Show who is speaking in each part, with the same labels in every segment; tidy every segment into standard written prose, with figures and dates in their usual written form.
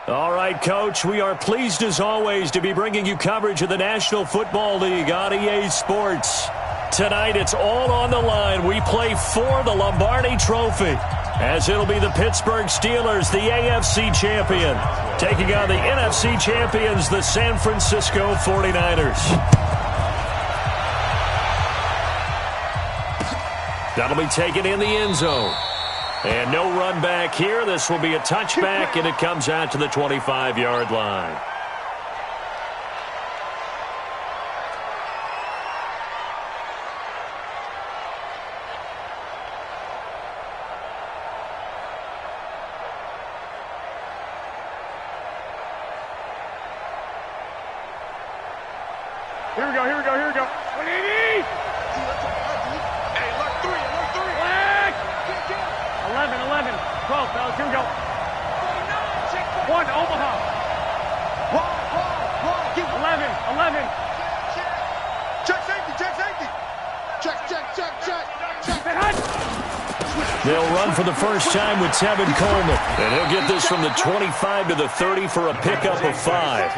Speaker 1: All right, Coach, we are pleased as always to be bringing you coverage of the National Football League on EA Sports. Tonight, it's all on the line. We play for the Lombardi Trophy, as it'll be the Pittsburgh Steelers, the AFC champion, taking on the NFC champions, the San Francisco 49ers. That'll be taken in the end zone. And no run back here. This will be a touchback, and it comes out to the 25-yard line.
Speaker 2: Here we go, here we go, here we go. 180! Hey, look three. Flag! 11, 12, fellas, here we go. 1, Omaha. 11. Check safety. Check.
Speaker 1: They'll run for the first time with Tevin Coleman. And he'll get this from the 25 to the 30 for a pickup of 5.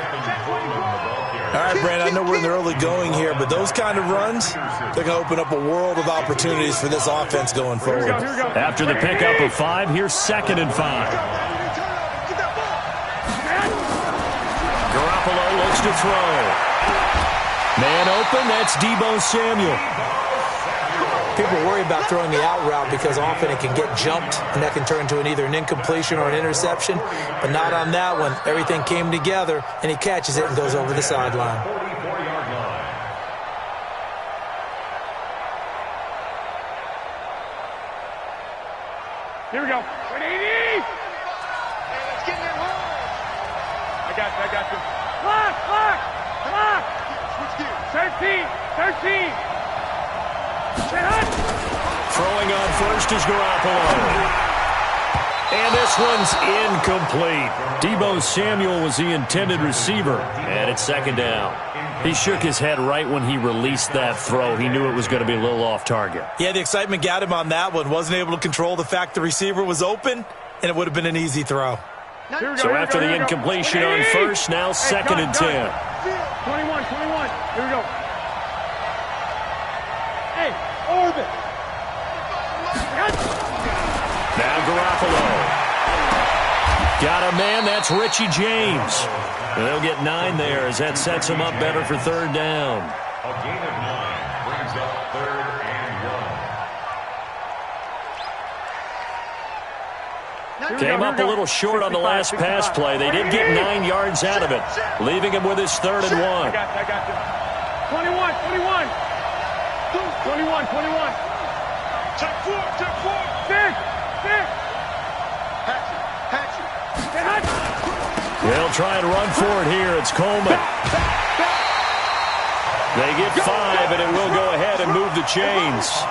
Speaker 3: All right, Brand, I know we're in the early going here, but those kind of runs, they're going to open up a world of opportunities for this offense going forward.
Speaker 2: Here we go.
Speaker 1: After the pickup of 5, here's 2nd and 5. Garoppolo looks to throw. Man open, that's Deebo Samuel.
Speaker 3: People worry about throwing the out route because often it can get jumped, and that can turn into either an incompletion or an interception. But not on that one. Everything came together, and he catches it and goes over the sideline.
Speaker 2: Here we go. 180! Hey, let's get in there hard. I got you. Block! Switch gears. 13!
Speaker 1: Throwing on first is Garoppolo. And this one's incomplete. Deebo Samuel was the intended receiver. And it's 2nd down. He shook his head right when he released that throw. He knew it was going to be a little off target.
Speaker 3: Yeah, the excitement got him on that one. Wasn't able to control the fact the receiver was open, and it would have been an easy throw.
Speaker 1: So after the incompletion on first, now 2nd and 10.
Speaker 2: 21. Here we go. Hey, orbit.
Speaker 1: Now Garoppolo. Got a man, that's Richie James. And they'll get 9 there as that sets him up better for 3rd down.
Speaker 4: A gain of 9 brings up 3rd and 1.
Speaker 1: Came up a little short on the last pass play. They did get 9 yards out of it, leaving him with his 3rd and 1.
Speaker 2: I got you. 21. Check 4. 6. Hatch.
Speaker 1: They'll try and run for it here. It's Coleman. They get 5, and it will go ahead and move the chains.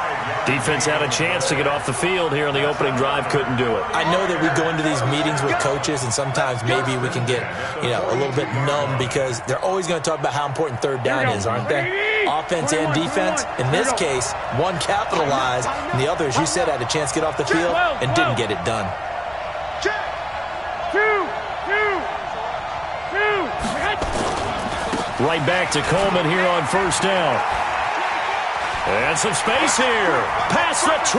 Speaker 1: Defense had a chance to get off the field here on the opening drive, couldn't do it.
Speaker 3: I know that we go into these meetings with coaches, and sometimes maybe we can get, a little bit numb because they're always going to talk about how important 3rd down is, aren't they? Offense and defense. In this case, one capitalized, and the other, as you said, had a chance to get off the field and didn't get it done.
Speaker 1: Right back to Coleman here on 1st down. And some space here. Past the 20.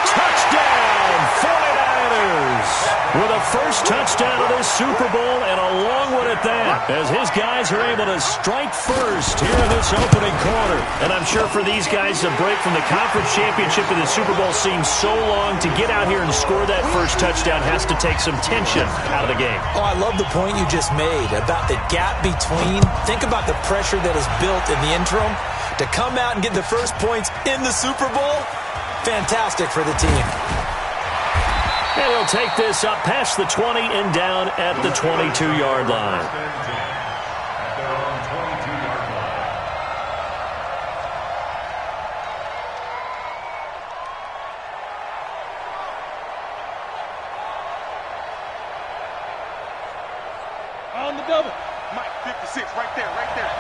Speaker 1: Touchdown, 49ers. With a first touchdown of this Super Bowl, and a long one at that, as his guys are able to strike first here in this opening quarter. And I'm sure for these guys, a break from the conference championship to the Super Bowl seems so long. To get out here and score that first touchdown has to take some tension out of the game.
Speaker 3: Oh, I love the point you just made about the gap between. Think about the pressure that is built in the interim. To come out and get the first points in the Super Bowl, fantastic for the team.
Speaker 1: And he'll take this up past the 20 and down at the 22-yard line.
Speaker 2: On the double. Mike, 56, right there,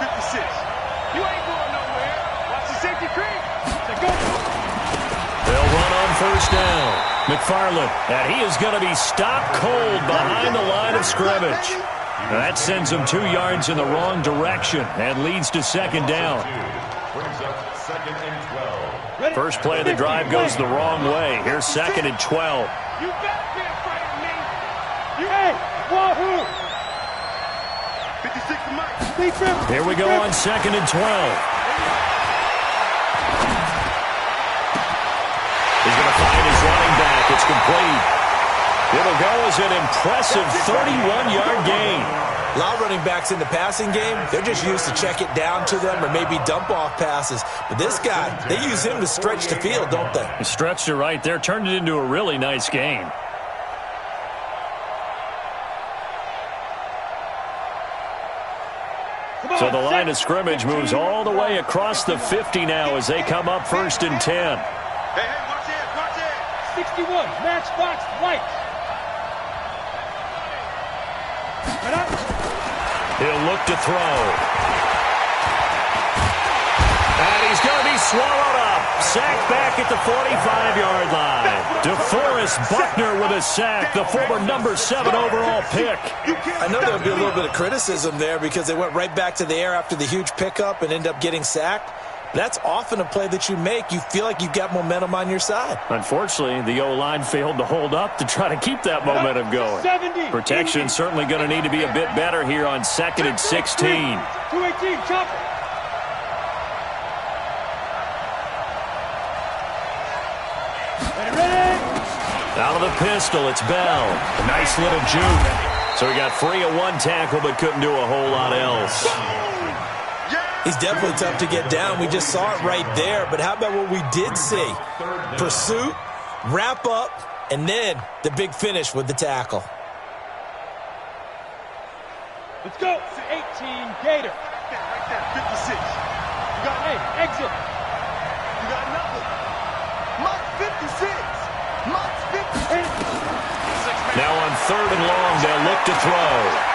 Speaker 2: 56. You ain't going nowhere. Watch the safety creep. Go.
Speaker 1: They'll run on first down. McFarland, and he is going to be stopped cold behind the line of scrimmage. That sends him 2 yards in the wrong direction and leads to second down.
Speaker 4: Brings up 2nd and 12.
Speaker 1: First play of the drive goes the wrong way. Here's 2nd and 12.
Speaker 2: You better be afraid of me. You ain't. Wahoo. 56 to Mike.
Speaker 1: Here we go on 2nd and 12. He's going to find his running back. It's complete. It'll go as an impressive 31-yard gain.
Speaker 3: A lot of running backs in the passing game, they're just used to check it down to them or maybe dump-off passes. But this guy, they use him to stretch the field, don't they?
Speaker 1: He stretched it right there, turned it into a really nice gain. So the line of scrimmage moves all the way across the 50 now as they come up 1st and 10.
Speaker 2: Hey, watch it, watch it. 61, matchbox, white.
Speaker 1: He'll look to throw. And he's going to be swallowed up. Sacked back at the 45-yard line. DeForest Buckner with a sack, the former number 7 overall pick.
Speaker 3: I know there'll be a little bit of criticism there because they went right back to the air after the huge pickup and end up getting sacked. That's often a play that you make. You feel like you've got momentum on your side.
Speaker 1: Unfortunately, the O-line failed to hold up to try to keep that momentum going. Protection certainly going to need to be a bit better here on 2nd and 16.
Speaker 2: 218, chopper.
Speaker 1: Out of the pistol, it's Bell. A nice little juke. So he got free of 1 tackle but couldn't do a whole lot else.
Speaker 3: He's definitely tough to get down. We just saw it right there. But how about what we did see? Pursuit, wrap up, and then the big finish with the tackle.
Speaker 2: Let's go. 18, Gator. Right there, 56. You got, hey, exit. You got nothing. Mark 56. Mark 56.
Speaker 1: Now on 3rd and long, they'll look to throw.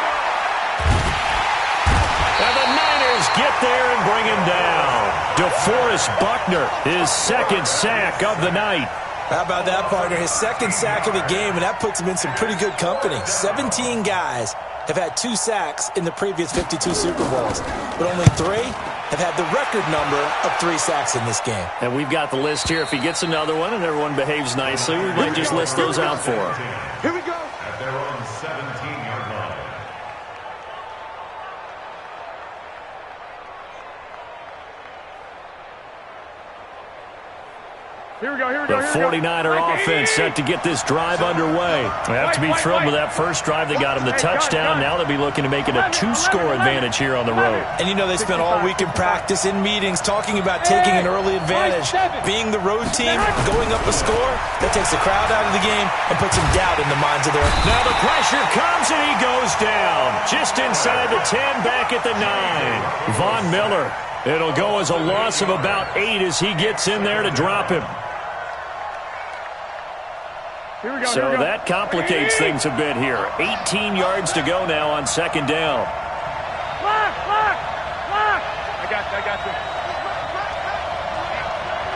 Speaker 1: And the Niners get there and bring him down. DeForest Buckner, his 2nd sack of the night.
Speaker 3: How about that, partner? His 2nd sack of the game, and that puts him in some pretty good company. 17 guys have had 2 sacks in the previous 52 Super Bowls, but only 3 have had the record number of 3 sacks in this game.
Speaker 1: And we've got the list here. If he gets another one and everyone behaves nicely, we might just list those out for him.
Speaker 2: Here we go.
Speaker 4: At their own 17-yard line.
Speaker 2: Here we go, here we
Speaker 1: The
Speaker 2: go.
Speaker 1: 49er offense set to get this drive underway. They have to be thrilled with that first drive. They got him the touchdown. Now they'll be looking to make it a 2-score advantage here on the road.
Speaker 3: And you know they spent all week in practice, in meetings, talking about taking an early advantage. Being the road team, going up a score, that takes the crowd out of the game and puts some doubt in the minds of their...
Speaker 1: Now the pressure comes and he goes down. Just inside the 10, back at the 9. Von Miller. It'll go as a loss of about 8 as he gets in there to drop him. So that complicates things a bit here. 18 yards to go now on 2nd down.
Speaker 2: Lock! I got you.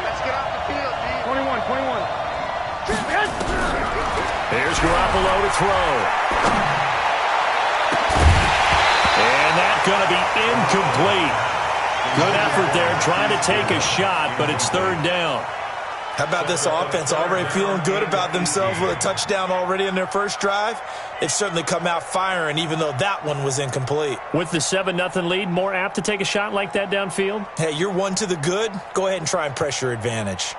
Speaker 2: Let's get off the field, man. 21.
Speaker 1: Here's Garoppolo to throw. And that's going to be incomplete. Good effort there trying to take a shot, but it's 3rd down.
Speaker 3: How about this offense already feeling good about themselves with a touchdown already in their first drive? They've certainly come out firing, even though that one was incomplete.
Speaker 1: With the 7-0 lead, more apt to take a shot like that downfield?
Speaker 3: Hey, you're 1 to the good. Go ahead and try and press your advantage.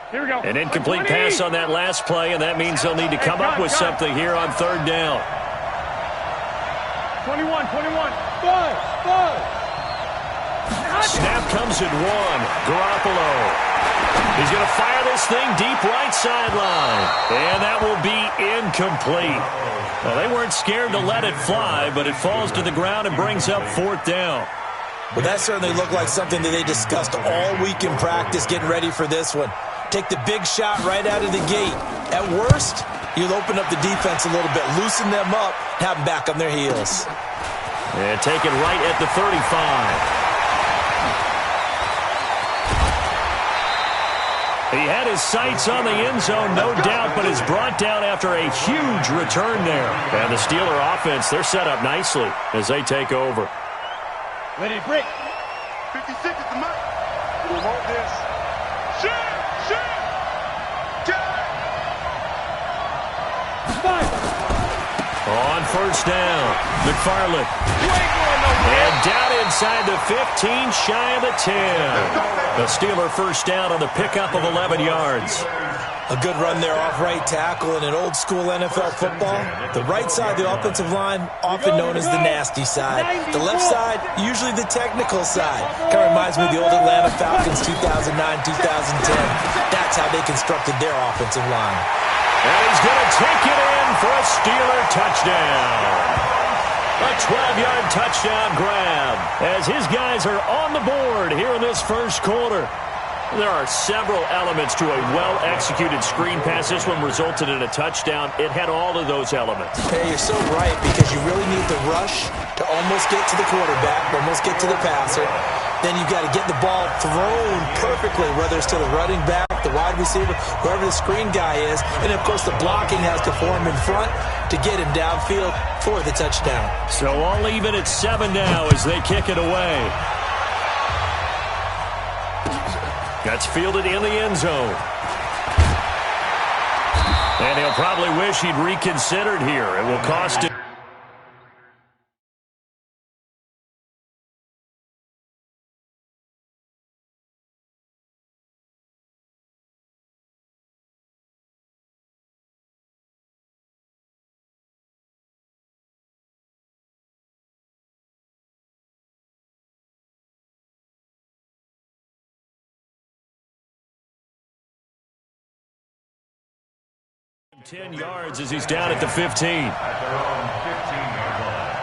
Speaker 2: Here we go.
Speaker 1: An incomplete pass on that last play, and that means they'll need to come up with something here on 3rd down.
Speaker 2: 21. Buzz.
Speaker 1: Snap comes at 1. Garoppolo. He's going to fire this thing deep right sideline. And that will be incomplete. Well, they weren't scared to let it fly, but it falls to the ground and brings up 4th down.
Speaker 3: Well, that certainly looked like something that they discussed all week in practice getting ready for this one. Take the big shot right out of the gate. At worst, you'll open up the defense a little bit, loosen them up, have them back on their heels.
Speaker 1: And take it right at the 35. He had his sights on the end zone, no doubt, but is brought down after a huge return there. And the Steeler offense, they're set up nicely as they take over.
Speaker 2: Ready to break. 56 is the mark. We want this. Shoot!
Speaker 1: On first down, McFarland. And down inside the 15, shy of the 10. The Steeler first down on the pickup of 11 yards.
Speaker 3: A good run there off right tackle in an old-school NFL football. The right side of the offensive line, often known as the nasty side. The left side, usually the technical side. Kind of reminds me of the old Atlanta Falcons 2009-2010. That's how they constructed their offensive line.
Speaker 1: And he's going to take it in for a Steeler touchdown. A 12-yard touchdown grab as his guys are on the board here in this first quarter. There are several elements to a well-executed screen pass. This one resulted in a touchdown. It had all of those elements.
Speaker 3: Hey, you're so right, because you really need the rush to almost get to the quarterback, almost get to the passer. Then you've got to get the ball thrown perfectly, whether it's to the running back, the wide receiver, whoever the screen guy is. And, of course, the blocking has to form in front to get him downfield for the touchdown.
Speaker 1: So all even at 7 now as they kick it away. That's fielded in the end zone. And he'll probably wish he'd reconsidered here. It will cost him. Ten yards as he's down at the 15.
Speaker 4: At their own 15-yard line.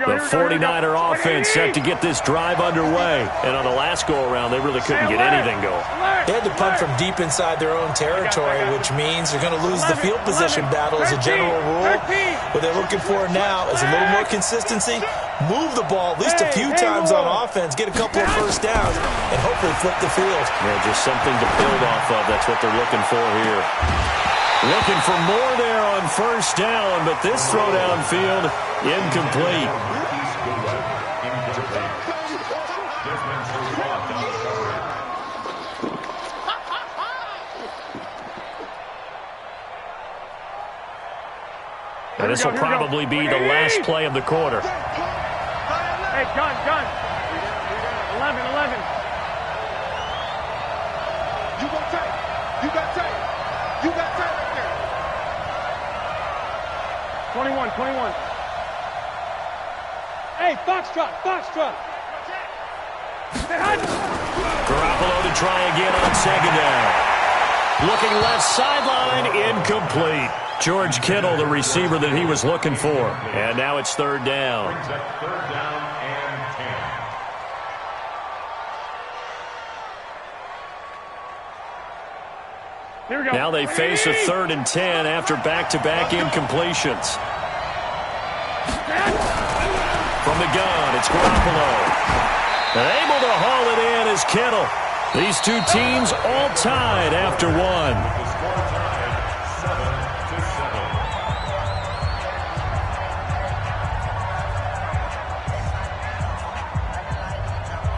Speaker 1: The 49er offense set to get this drive underway. And on the last go-around, they really couldn't get anything going.
Speaker 3: They had to punt from deep inside their own territory, which means they're going to lose the field position battle as a general rule. What they're looking for now is a little more consistency, move the ball at least a few times on offense, get a couple of first downs, and hopefully flip the field.
Speaker 1: Yeah, just something to build off of. That's what they're looking for here. Looking for more there on first down, but this throw downfield, incomplete. And this will probably be the last play of the quarter.
Speaker 2: Hey, gun. 11. You got tape. You got tape right there. 21. Hey, Foxtrot.
Speaker 1: Garoppolo to try again on second down. Looking left sideline, incomplete. George Kittle, the receiver that he was looking for. And now it's third down.
Speaker 4: Third down and 10.
Speaker 2: Here we go.
Speaker 1: Now they face a 3rd and 10 after back-to-back incompletions. From the gun, it's Garoppolo. And able to haul it in is Kittle. These two teams all tied after one.
Speaker 4: The score tied 7-7.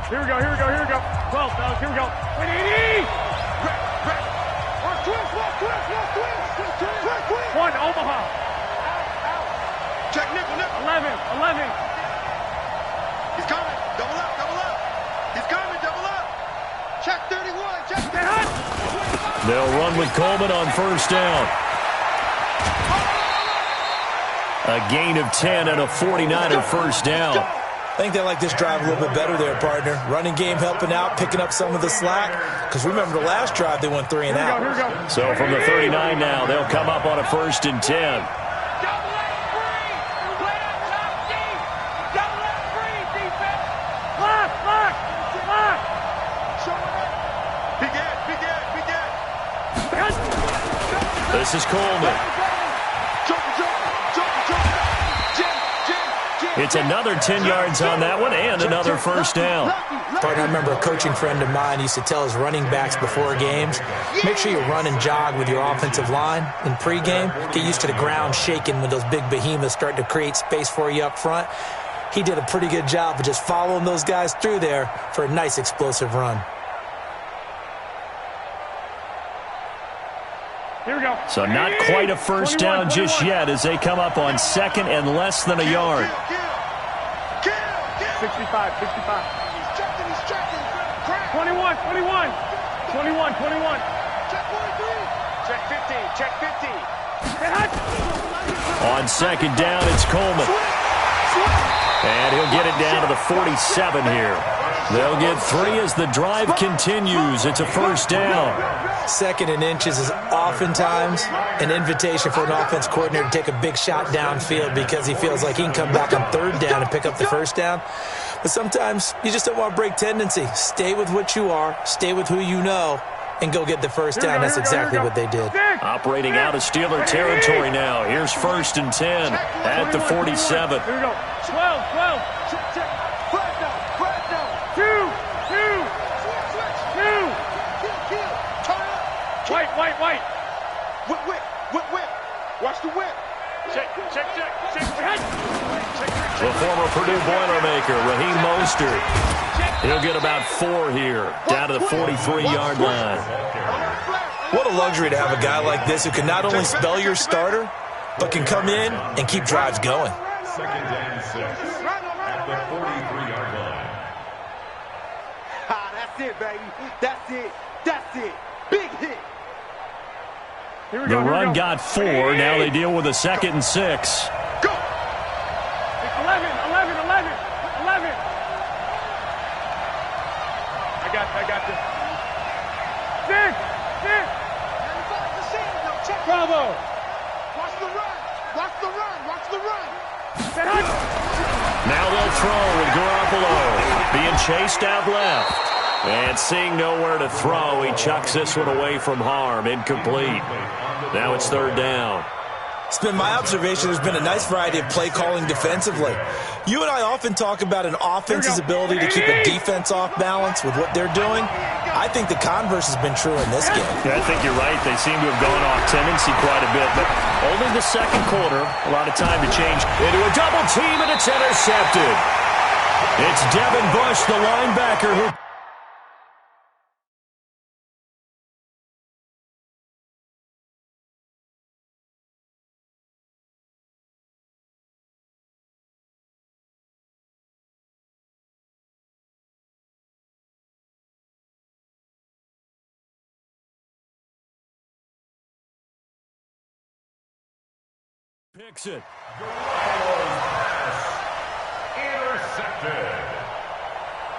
Speaker 2: Here we go. 12, fellas, here we go. Wait, 80! Twist. One, Omaha. Check nickel. 11. He's coming. Double up. He's coming, double up. Check 31. Check 31.
Speaker 1: They'll run with Coleman on first down. A gain of 10 and a 49er first down.
Speaker 3: I think they like this drive a little bit better there, partner. Running game helping out, picking up some of the slack. Because remember the last drive, they went 3 and out.
Speaker 1: So from the 39 now, they'll come up on a 1st and 10. This is Coleman. It's another 10 yards on that one and another 1st down.
Speaker 3: Partner, I remember a coaching friend of mine used to tell his running backs before games, make sure you run and jog with your offensive line in pregame. Get used to the ground shaking when those big behemoths start to create space for you up front. He did a pretty good job of just following those guys through there for a nice explosive run.
Speaker 2: Here we go.
Speaker 1: So not quite a 1st down just yet as they come up on 2nd and less than a yard.
Speaker 2: 65. He's checking. 21. 21. Check 15.
Speaker 1: On 2nd down, it's Coleman. And he'll get it down to the 47 here. They'll get 3 as the drive continues. It's a 1st down.
Speaker 3: 2nd and inches is oftentimes an invitation for an offense coordinator to take a big shot downfield because he feels like he can come back on 3rd down and pick up the 1st down. But sometimes you just don't want to break tendency. Stay with what you are, stay with who you know, and go get the 1st down. That's exactly what they did.
Speaker 1: Operating out of Steeler territory now. Here's 1st and 10 at the 47.
Speaker 2: Here we go. 12. Check. Flag down. 2. White. Whip. Watch the whip. Check.
Speaker 1: The former Purdue Boilermaker, Raheem Mostert. He'll get about 4 here, down to the 43-yard line.
Speaker 3: What a luxury to have a guy like this who can not only spell your starter, but can come in and keep drives going.
Speaker 4: 2nd and 6 at the 43-yard line.
Speaker 2: That's it, baby. That's it. Big hit.
Speaker 1: The run got 4. Now they deal with a 2nd and 6.
Speaker 2: Go. 11. I got this. 6. Bravo. Watch the run.
Speaker 1: Now they'll throw with Garoppolo being chased out left. And seeing nowhere to throw, he chucks this one away from harm. Incomplete. Now it's 3rd down.
Speaker 3: It's been my observation there's been a nice variety of play calling defensively. You and I often talk about an offense's ability to keep a defense off balance with what they're doing. I think the converse has been true in this game.
Speaker 1: Yeah, I think you're right. They seem to have gone off tendency quite a bit, but only the 2nd quarter. A lot of time to change into a double team, and it's intercepted. It's Devin Bush, the linebacker, who... picks it.
Speaker 4: Intercepted.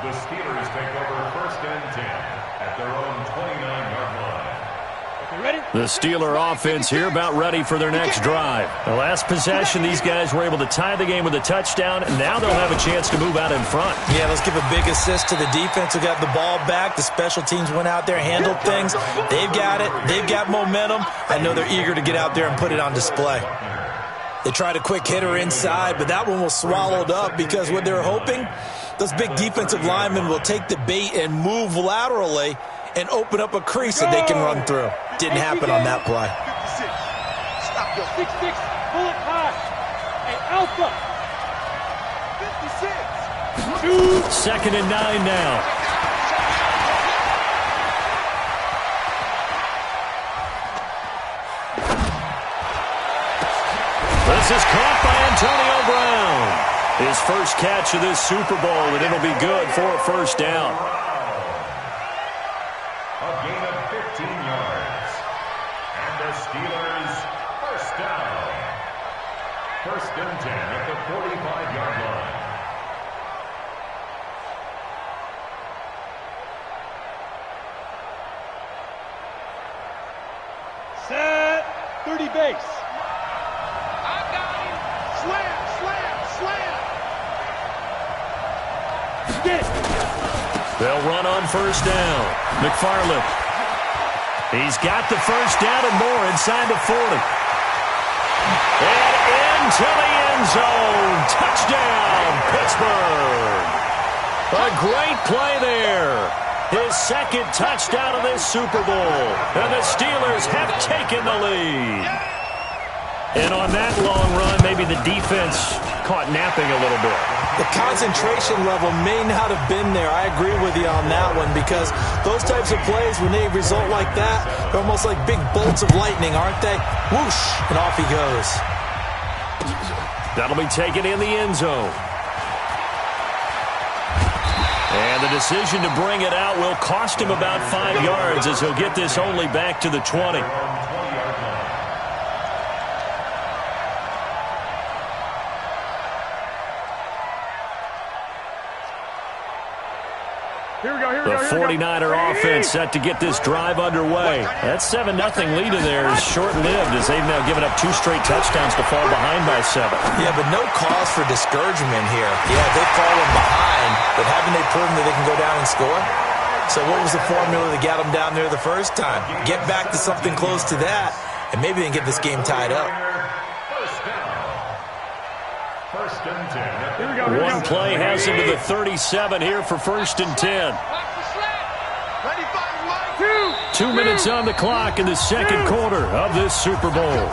Speaker 4: The Steelers take over 1st and 10 at their own 29-yard line.
Speaker 1: The Steeler offense here about ready for their next drive. The last possession, these guys were able to tie the game with a touchdown, and now they'll have a chance to move out in front.
Speaker 3: Yeah, let's give a big assist to the defense who got the ball back. The special teams went out there, handled things. They've got it. They've got momentum. I know they're eager to get out there and put it on display. They tried a quick hitter inside, but that one was swallowed up because what they're hoping, those big defensive linemen will take the bait and move laterally and open up a crease that they can run through. Didn't happen on that play.
Speaker 2: 6-6, bullet pass, and alpha. 56.
Speaker 1: 2nd and 9 now. This is caught by Antonio Brown. His first catch of this Super Bowl, and it'll be good for a 1st down.
Speaker 4: A gain of 15 yards. And the Steelers 1st down. 1st and 10 at the 45-yard line.
Speaker 2: 30 base. I got him. Slam, slam, slam. Get it.
Speaker 1: They'll run on first down. McFarland. He's got the first down and more inside the 40. And into the end zone. Touchdown, Pittsburgh. A great play there. His second touchdown of this Super Bowl. And the Steelers have taken the lead. And on that long run, maybe the defense caught napping a little bit.
Speaker 3: The concentration level may not have been there. I agree with you on that one, because those types of plays, when they result like that, they're almost like big bolts of lightning, aren't they? Whoosh, and off he goes.
Speaker 1: That'll be taken in the end zone. And the decision to bring it out will cost him about 5 yards, as he'll get this only back to the 20. The 49er offense set to get this drive underway. That 7-0 lead of theirs is short-lived, as they've now given up 2 straight touchdowns to fall behind by 7.
Speaker 3: Yeah, but no cause for discouragement here. Yeah, they've fallen behind, but haven't they proven that they can go down and score? So what was the formula that got them down there the first time? Get back to something close to that, and maybe they can get this game tied up.
Speaker 4: First and 10.
Speaker 1: One play has him to the 37 here for first and 10. 2 minutes on the clock in the second quarter of this Super Bowl.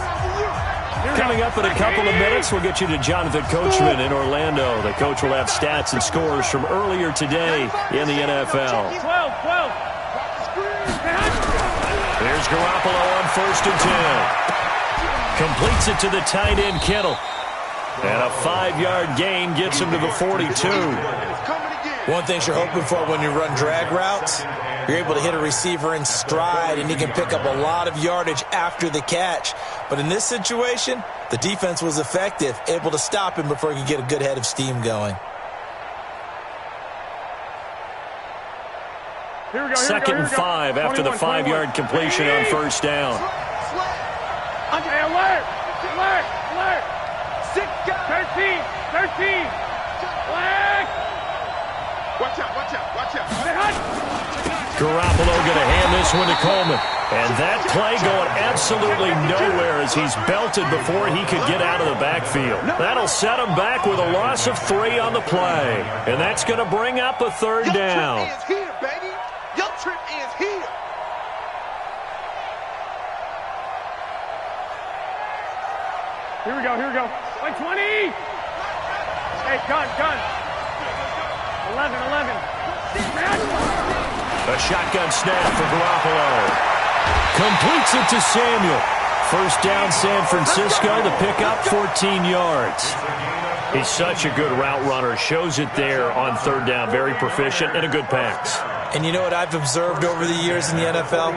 Speaker 1: Coming up in a couple of minutes, we'll get you to Jonathan Coachman in Orlando. The coach will have stats and scores from earlier today in the NFL.
Speaker 2: 12.
Speaker 1: Here's Garoppolo on first and 10. Completes it to the tight end, Kittle. And a 5-yard gain gets him to the 42.
Speaker 3: One thing you're hoping for when you run drag routes, you're able to hit a receiver in stride, and he can pick up a lot of yardage after the catch. But in this situation, the defense was effective, able to stop him before he could get a good head of steam going.
Speaker 1: Second and 5 after the 5-yard completion on first down.
Speaker 2: Alert! 13! Flag! Watch out!
Speaker 1: Garoppolo going to hand this one to Coleman. And that play going absolutely nowhere as he's belted before he could get out of the backfield. That'll set him back with a loss of 3 on the play. And that's going to bring up a third down.
Speaker 2: Your trip is here, baby. Your trip is here. Here we go. Like 20. Hey, gun. 11.
Speaker 1: A shotgun snap for Garoppolo. Completes it to Samuel. First down, San Francisco. The pickup, 14 yards. He's such a good route runner. Shows it there on third down. Very proficient and a good pass.
Speaker 3: And you know what I've observed over the years in the NFL?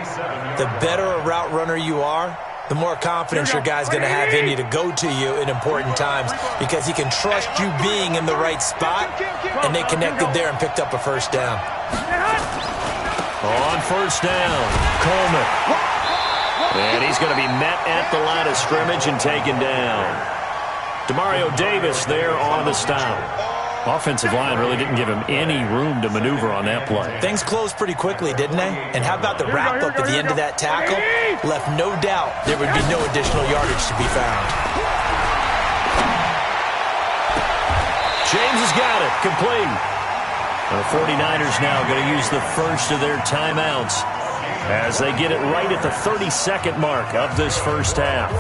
Speaker 3: The better a route runner you are, the more confidence your guy's going to have in you to go to you in important times, because he can trust you being in the right spot, and they connected there and picked up a first down.
Speaker 1: On first down, Coleman. And he's going to be met at the line of scrimmage and taken down. Demario Davis there on the stop. Offensive line really didn't give him any room to maneuver on that play.
Speaker 3: Things closed pretty quickly, didn't they? And how about the wrap-up at the end of that tackle? Left no doubt there would be no additional yardage to be found.
Speaker 1: James has got it. Complete. The 49ers now going to use the first of their timeouts as they get it right at the 32nd mark of this first half.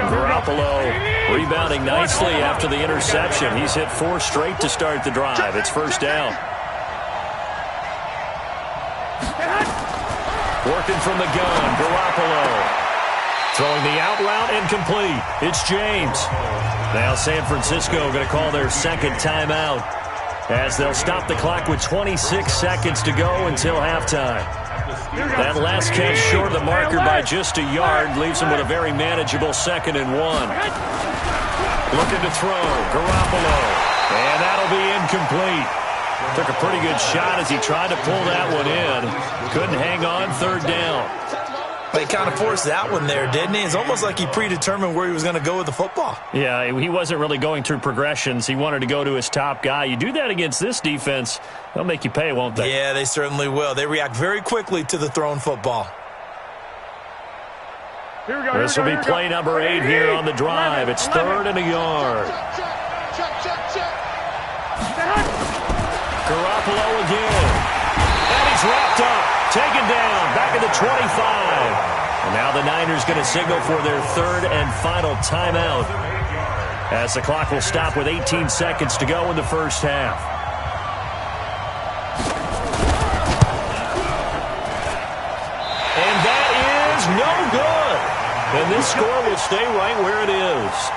Speaker 1: Garoppolo rebounding nicely after the interception. He's hit 4 straight to start the drive. It's first down. Working from the gun, Garoppolo. Throwing the out route and complete. It's James. Now San Francisco going to call their second timeout as they'll stop the clock with 26 seconds to go until halftime. That last catch short of the marker by just a yard leaves him with a very manageable 2nd and 1. Looking to throw, Garoppolo. And that'll be incomplete. Took a pretty good shot as he tried to pull that one in. Couldn't hang on, third down.
Speaker 3: But he kind of forced that one there, didn't he? It's almost like he predetermined where he was going to go with the football.
Speaker 1: Yeah, he wasn't really going through progressions. He wanted to go to his top guy. You do that against this defense, they'll make you pay, won't they?
Speaker 3: Yeah, they certainly will. They react very quickly to the thrown football.
Speaker 1: This will be play number 8 here on the drive. It's 3rd and a yard. Garoppolo again. And he's wrapped up. Taken down. Back at the 25. And now the Niners going to signal for their 3rd and final timeout, as the clock will stop with 18 seconds to go in the first half. And that is no good. And this score will stay right where it is.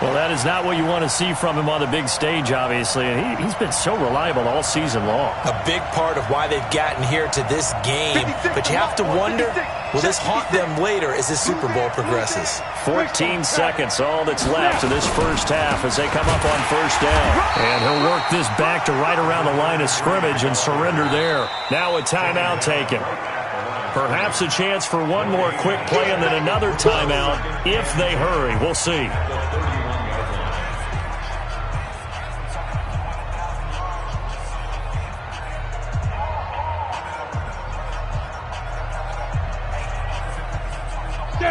Speaker 1: Well, that is not what you want to see from him on the big stage, obviously. And he's been so reliable all season long. A
Speaker 3: big part of why they've gotten here to this game. But you have to wonder, will this haunt them later as this Super Bowl progresses?
Speaker 1: 14 seconds, all that's left of this first half as they come up on first down. And he'll work this back to right around the line of scrimmage and surrender there. Now a timeout taken. Perhaps a chance for one more quick play and then another timeout if they hurry. We'll see.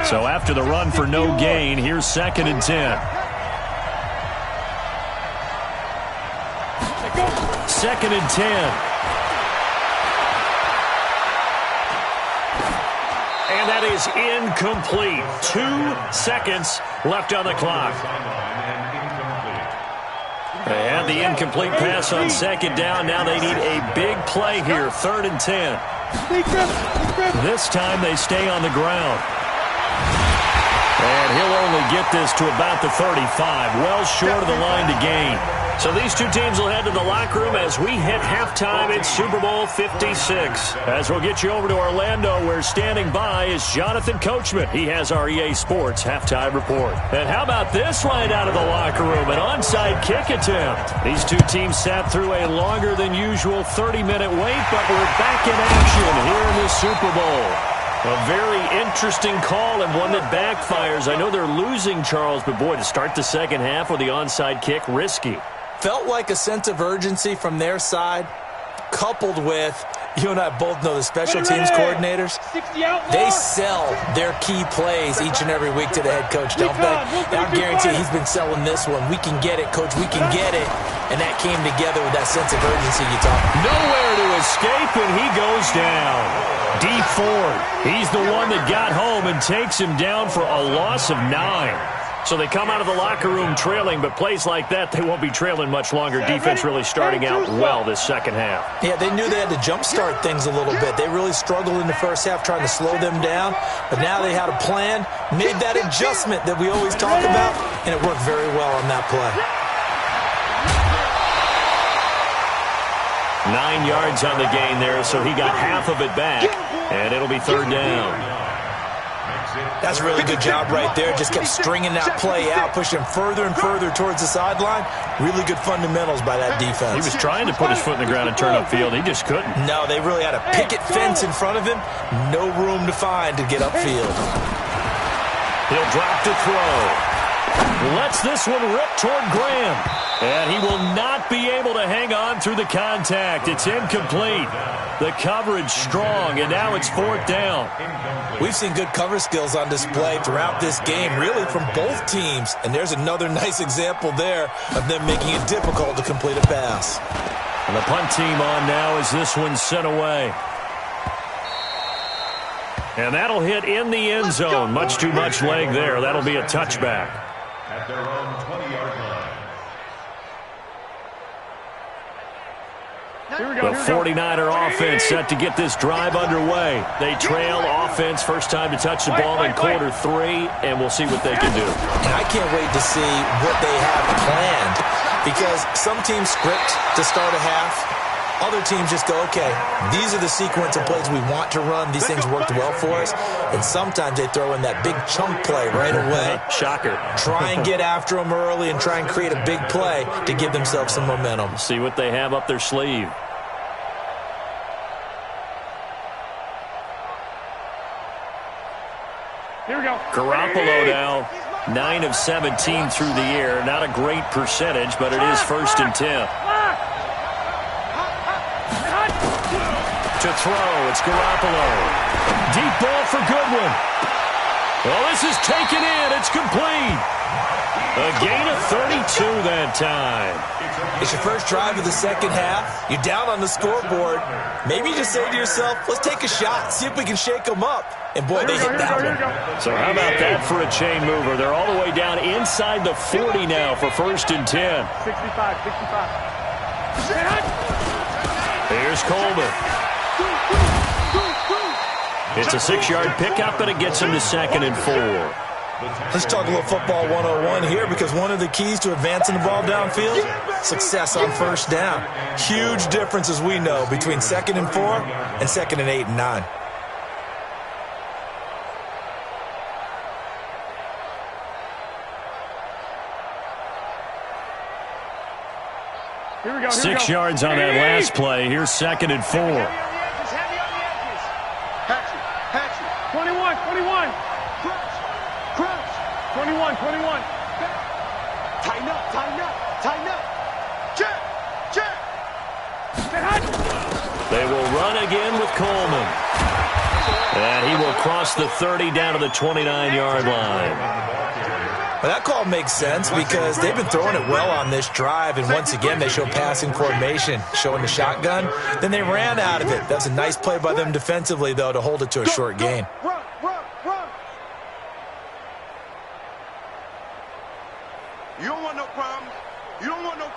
Speaker 1: So after the run for no gain, here's 2nd and 10. 2nd and 10. And that is incomplete. 2 seconds left on the clock. They had the incomplete pass on 2nd down. Now they need a big play here. 3rd and 10. This time they stay on the ground. And he'll only get this to about the 35. Well short of the line to gain. So these two teams will head to the locker room as we hit halftime in Super Bowl 56. As we'll get you over to Orlando, where standing by is Jonathan Coachman. He has our EA Sports halftime report. And how about this right out of the locker room? An onside kick attempt. These two teams sat through a longer than usual 30-minute wait, but we're back in action here in the Super Bowl. A very interesting call and one that backfires. I know they're losing, Charles, but boy, to start the second half with the onside kick, risky.
Speaker 3: Felt like a sense of urgency from their side, coupled with, you and I both know the special teams coordinators, they sell their key plays each and every week to the head coach, don't they? I guarantee he's been selling this one. We can get it, coach, we can get it. And that came together with that sense of urgency you talk.
Speaker 1: Nowhere to escape, and he goes down. Dee Ford, he's the one that got home and takes him down for a loss of 9. So they come out of the locker room trailing, but plays like that, they won't be trailing much longer. Defense really starting out well this second half.
Speaker 3: Yeah, they knew they had to jumpstart things a little bit. They really struggled in the first half trying to slow them down, but now they had a plan, made that adjustment that we always talk about, and it worked very well on that play.
Speaker 1: 9 yards on the gain there, so he got half of it back, and it'll be 3rd down.
Speaker 3: That's a really good job right there. Just kept stringing that play out, pushing further and further towards the sideline. Really good fundamentals by that defense.
Speaker 1: He was trying to put his foot in the ground and turn upfield. He just couldn't.
Speaker 3: No, they really had a picket fence in front of him. No room to find to get upfield.
Speaker 1: He'll drop to throw. Lets this one rip toward Graham. And he will not be able to hang on through the contact. It's incomplete. The coverage strong, and now it's 4th down.
Speaker 3: We've seen good cover skills on display throughout this game, really from both teams. And there's another nice example there of them making it difficult to complete a pass.
Speaker 1: And the punt team on now as this one's sent away. And that'll hit in the end zone. Much too much leg there. That'll be a touchback.
Speaker 4: At their own 20-yard line.
Speaker 1: The 49er offense set to get this drive underway. They trail offense, first time to touch the ball in quarter 3, and we'll see what they can do.
Speaker 3: And I can't wait to see what they have planned, because some teams script to start a half. Other teams just go, okay, these are the sequence of plays we want to run. These things worked well for us. And sometimes they throw in that big chunk play right away.
Speaker 1: Shocker.
Speaker 3: Try and get after them early and try and create a big play to give themselves some momentum.
Speaker 1: See what they have up their sleeve. Garoppolo now 9 of 17 through the air. Not a great percentage, but it is 1st and 10. To throw, it's Garoppolo. Deep ball for Goodwin. Well, this is taken in. It's complete. A gain of 32 that time.
Speaker 3: It's your first drive of the second half. You're down on the scoreboard. Maybe you just say to yourself, let's take a shot, see if we can shake them up. And, boy, they hit that one.
Speaker 1: So how about that for a chain mover? They're all the way down inside the 40 now for 1st and 10.
Speaker 2: 65.
Speaker 1: Here's Coleman. It's a 6-yard pickup, and it gets him to 2nd and 4.
Speaker 3: Let's talk a little football 101 here, because one of the keys to advancing the ball downfield, success on 1st down. Huge difference, as we know, between 2nd and 4 and 2nd and 8 and 9.
Speaker 2: Here we go.
Speaker 1: 6 yards on that last play. Here's 2nd and 4.
Speaker 2: Heavy on the edges. Hatchet. 21. Crouch. 21. Tighten up. Check.
Speaker 1: They will run again with Coleman. And he will cross the 30 down to the 29-yard line.
Speaker 3: Well, that call makes sense because they've been throwing it well on this drive, and once again they show passing formation, showing the shotgun. Then they ran out of it. That's a nice play by them defensively, though, to hold it to a short gain.
Speaker 2: Run. You don't want no problems.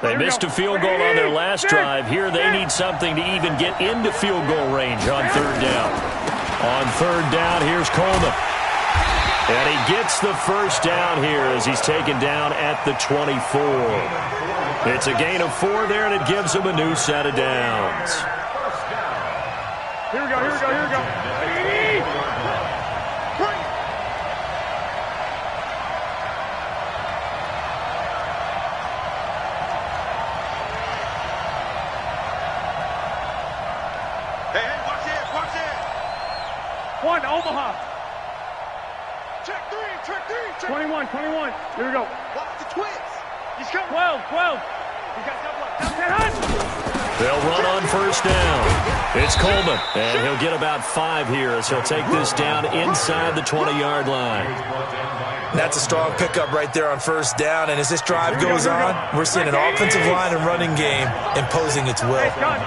Speaker 1: They missed a field goal on their last drive. Here they need something to even get into field goal range on 3rd down. On 3rd down, here's Coleman. And he gets the 1st down here as he's taken down at the 24. It's a gain of 4 there, and it gives him a new set of downs.
Speaker 2: Here we go. Hey, watch it. 1, Omaha. Check three. 21. Here we go. Watch the twins. He's got 12. He got double up.
Speaker 1: They'll run on 1st down. It's Coleman, and he'll get about 5 here as he'll take this down inside the 20-yard line.
Speaker 3: That's a strong pickup right there on 1st down, and as this drive goes on, we're seeing an offensive line and running game imposing its will.
Speaker 2: Gun.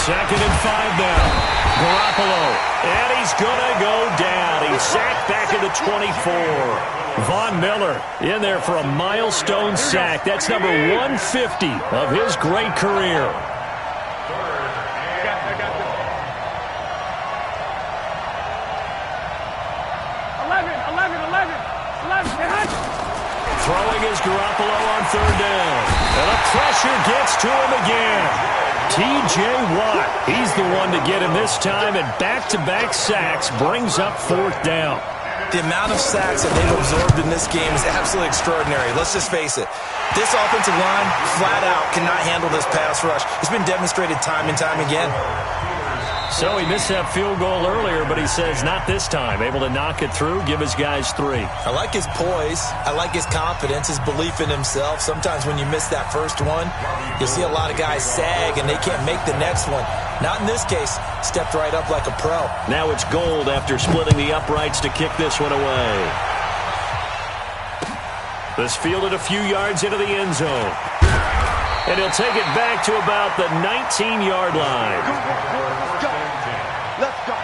Speaker 1: 2nd and 5 now. Garoppolo, and he's going to go down. He's sacked back at the 24. Von Miller in there for a milestone sack. That's number 150 of his great career. Throwing is Garoppolo on 3rd down. And the pressure gets to him again. T.J. Watt, he's the one to get him this time, and back-to-back sacks brings up 4th down.
Speaker 3: The amount of sacks that they've absorbed in this game is absolutely extraordinary. Let's just face it. This offensive line, flat out, cannot handle this pass rush. It's been demonstrated time and time again.
Speaker 1: So he missed that field goal earlier, but he says not this time. Able to knock it through, give his guys 3.
Speaker 3: I like his poise. I like his confidence, his belief in himself. Sometimes when you miss that first one, you'll see a lot of guys sag and they can't make the next one. Not in this case. Stepped right up like a pro.
Speaker 1: Now it's Gold after splitting the uprights to kick this one away. This fielded a few yards into the end zone. And he'll take it back to about the 19-yard line.
Speaker 2: Let's go.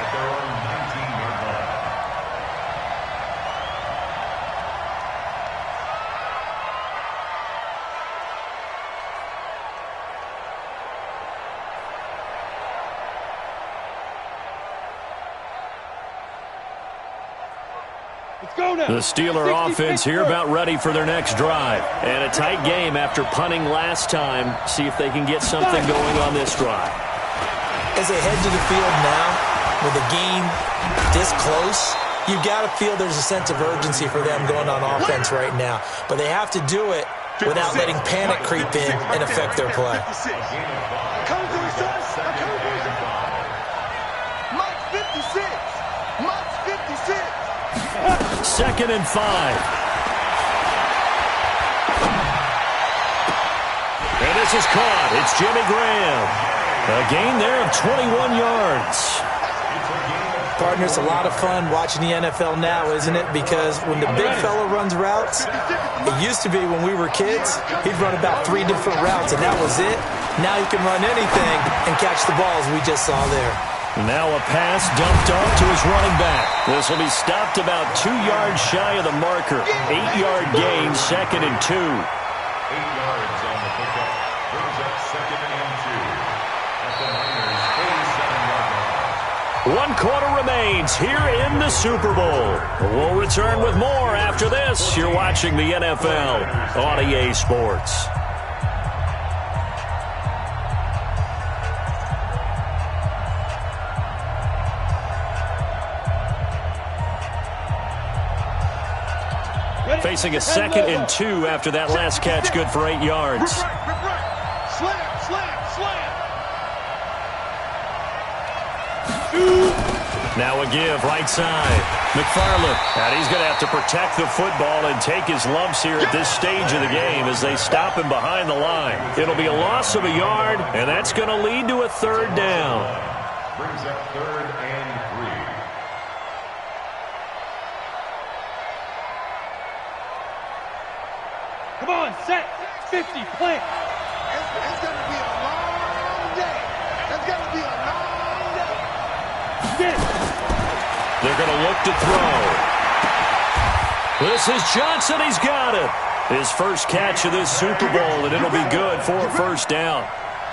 Speaker 1: The Steeler offense here about ready for their next drive. And a tight game after punting last time. See if they can get something going on this drive.
Speaker 3: As they head to the field now, with the game this close, you've got to feel there's a sense of urgency for them going on offense right now. But they have to do it without letting panic creep in and affect their play.
Speaker 1: 2nd and 5. And this is caught. It's Jimmy Graham. A gain there of 21 yards.
Speaker 3: Partner, it's a lot of fun watching the NFL now, isn't it? Because when the big fella runs routes, it used to be when we were kids, he'd run about 3 different routes, and that was it. Now he can run anything and catch the balls we just saw there.
Speaker 1: Now a pass dumped off to his running back. This will be stopped about 2 yards shy of the marker. 8-yard gain, 2nd and 2.
Speaker 4: 8 yards on the pickup. Brings up 2nd and 2. At the Niners' 47-yard line.
Speaker 1: 1 quarter remains here in the Super Bowl. We'll return with more after this. You're watching the NFL on EA Sports. Facing a 2nd and 2 after that last catch, good for 8 yards.
Speaker 2: Slam.
Speaker 1: Now a give, right side. McFarland. And he's going to have to protect the football and take his lumps here at this stage of the game as they stop him behind the line. It'll be a loss of a yard, and that's going to lead to a 3rd down.
Speaker 4: Brings up 3rd and 3.
Speaker 2: Come on, set. 50, plant.
Speaker 5: It's going to be a long day. It's going to be a long day.
Speaker 2: Sit.
Speaker 1: They're going to look to throw. This is Johnson. He's got it. His first catch of this Super Bowl, and it'll be good for a 1st down.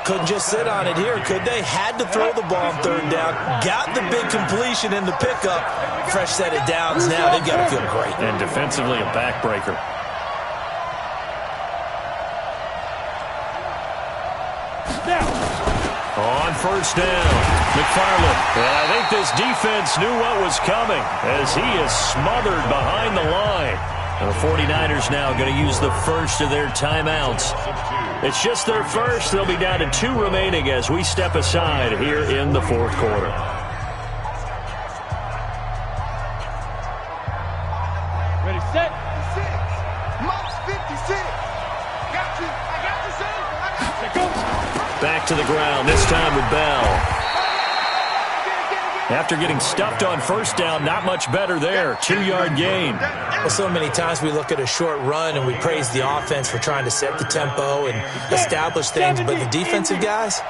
Speaker 3: Couldn't just sit on it here, could they? Had to throw the ball on 3rd down. Got the big completion in the pickup. Fresh set of downs now. They've got to feel great.
Speaker 1: And defensively, a backbreaker. On 1st down, McFarland. And I think this defense knew what was coming as he is smothered behind the line. And the 49ers now going to use the first of their timeouts. It's just their first. They'll be down to 2 remaining as we step aside here in the 4th quarter.
Speaker 2: Ready, set.
Speaker 5: 56. Mox 56. Got you. I got you, son. I got you.
Speaker 2: Go.
Speaker 1: Back to the ground, this time with Bell. After getting stuffed on 1st down, not much better there. 2-yard gain.
Speaker 3: Well, so many times we look at a short run and we praise the offense for trying to set the tempo and establish things, but the defensive guys,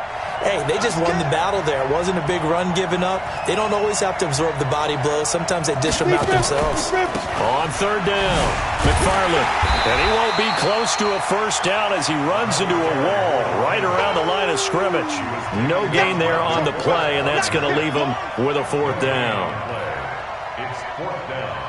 Speaker 3: hey, they just won the battle there. It wasn't a big run given up. They don't always have to absorb the body blows. Sometimes they dish them out themselves.
Speaker 1: On 3rd down, McFarland. And he won't be close to a 1st down as he runs into a wall right around the line of scrimmage. No gain there on the play, and that's going to leave him with a 4th down.
Speaker 4: It's 4th down.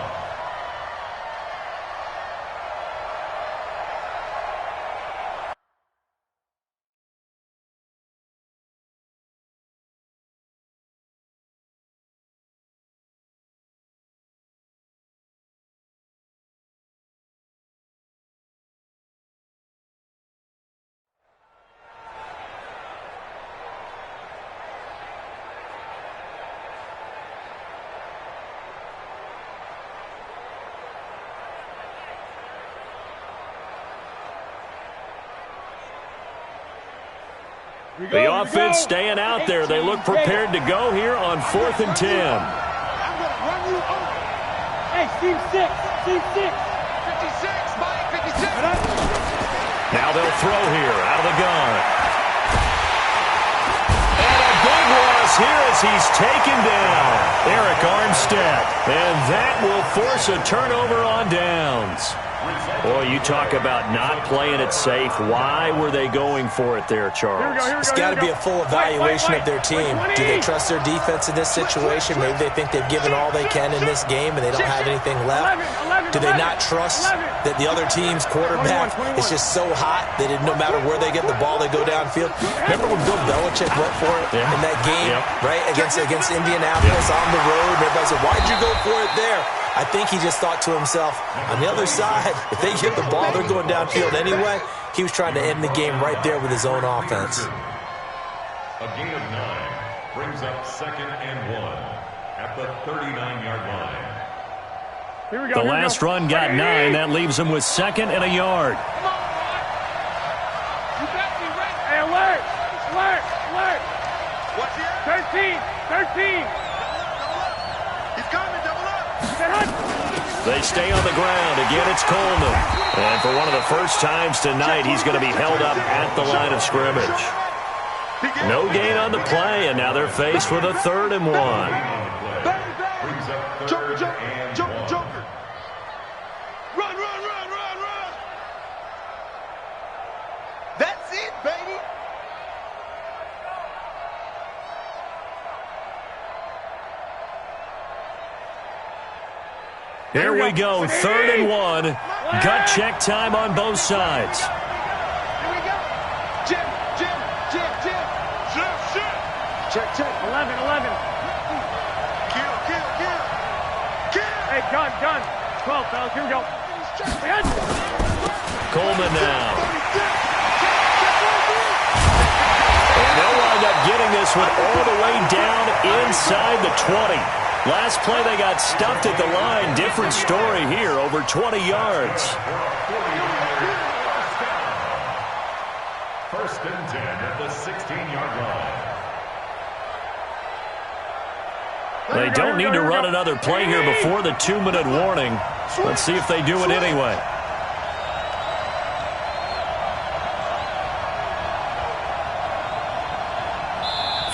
Speaker 1: The offense staying out there. They look prepared to go here on 4th and 10.
Speaker 5: I'm going to run you over.
Speaker 2: Hey, team 6. Team 6.
Speaker 5: 56, Mike, 56.
Speaker 1: Now they'll throw here out of the gun. And a big loss here as he's taken down. Eric Armstead. And that will force a turnover on downs. Boy, you talk about not playing it safe. Why were they going for it there, Charles?
Speaker 3: It's got to be a full evaluation of their team. Do they trust their defense in this situation? Maybe they think they've given all they can in this game and they don't have anything left. Do they not trust that the other team's quarterback is just so hot that no matter where they get the ball, they go downfield? Remember when Bill Belichick went for it in that game, right, against Indianapolis on the road? And everybody said, why'd you go for it there? I think he just thought to himself, on the other side, if they get the ball, they're going downfield anyway. He was trying to end the game right there with his own offense.
Speaker 4: A gain of 9 brings up 2nd and 1 at the 39-yard line.
Speaker 2: Here we go.
Speaker 1: The last run got 9. That leaves him with 2nd and a yard.
Speaker 2: Hey, alert! Alert! Alert!
Speaker 5: What's here?
Speaker 2: 13! 13!
Speaker 5: He's coming, double up.
Speaker 1: They stay on the ground. Again, it's Coleman. And for one of the first times tonight, he's going to be held up at the line of scrimmage. No gain on the play, and now they're faced with a 3rd and 1.
Speaker 5: Joker, Joker, Joker, Joker. Run, run, run, run, run. That's it, baby.
Speaker 1: Here we go, 3rd and 1. Gut check time on both sides.
Speaker 5: Here we go. Jim, Jim, Jim, Jim. Jim, Jim. Check, check.
Speaker 2: 11, 11.
Speaker 5: Kill, kill, kill. Kill.
Speaker 2: Hey, gun, gun. 12, fellas. Here we go.
Speaker 1: Coleman now. And they'll wind up getting this one all the way down inside the 20. Last play they got stuffed at the line. Different story here, over 20 yards.
Speaker 4: 1st and 10 at the 16-yard line.
Speaker 1: They don't need to run another play here before the 2-minute warning. Let's see if they do it anyway.